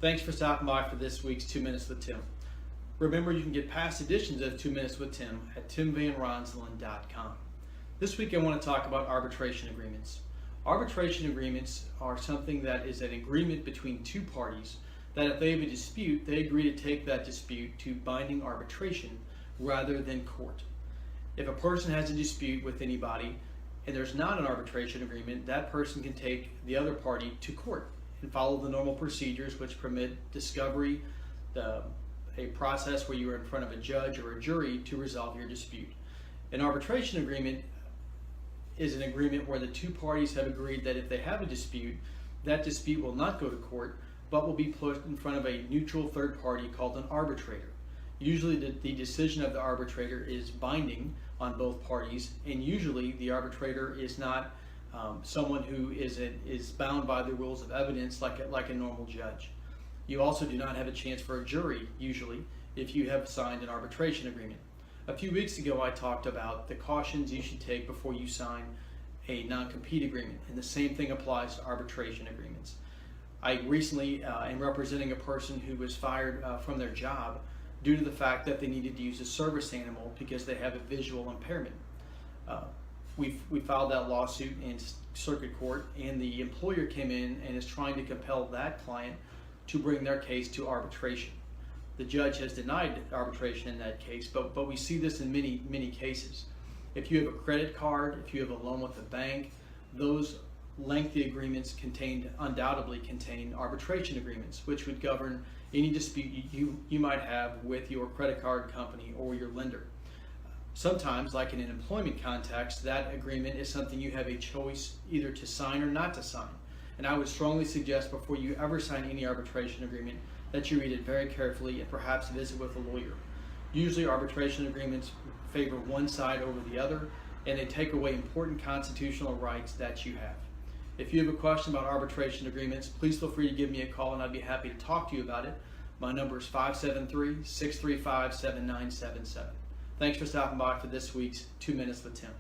Thanks for stopping by for this week's 2 Minutes with Tim. Remember, you can get past editions of 2 Minutes with Tim at timvanronselen.com. This week I want to talk about arbitration agreements. Arbitration agreements are something that is an agreement between two parties that if they have a dispute, they agree to take that dispute to binding arbitration rather than court. If a person has a dispute with anybody and there's not an arbitration agreement, that person can take the other party to court and follow the normal procedures which permit discovery, a process where you are in front of a judge or a jury to resolve your dispute. An arbitration agreement is an agreement where the two parties have agreed that if they have a dispute, that dispute will not go to court, but will be put in front of a neutral third party called an arbitrator. Usually the decision of the arbitrator is binding on both parties, and usually the arbitrator is not someone who is bound by the rules of evidence like a normal judge. You also do not have a chance for a jury, usually, if you have signed an arbitration agreement. A few weeks ago I talked about the cautions you should take before you sign a non-compete agreement, and the same thing applies to arbitration agreements. I recently am representing a person who was fired from their job due to the fact that they needed to use a service animal because they have a visual impairment. We filed that lawsuit in circuit court, and the employer came in and is trying to compel that client to bring their case to arbitration. The judge has denied arbitration in that case, but we see this in many cases. If you have a credit card, if you have a loan with a bank, those lengthy agreements undoubtedly contain arbitration agreements, which would govern any dispute you might have with your credit card company or your lender. Sometimes, like in an employment context, that agreement is something you have a choice either to sign or not to sign. And I would strongly suggest before you ever sign any arbitration agreement that you read it very carefully and perhaps visit with a lawyer. Usually arbitration agreements favor one side over the other, and they take away important constitutional rights that you have. If you have a question about arbitration agreements, please feel free to give me a call and I'd be happy to talk to you about it. My number is 573-635-7977. Thanks for stopping by for this week's 2 Minutes with Tim.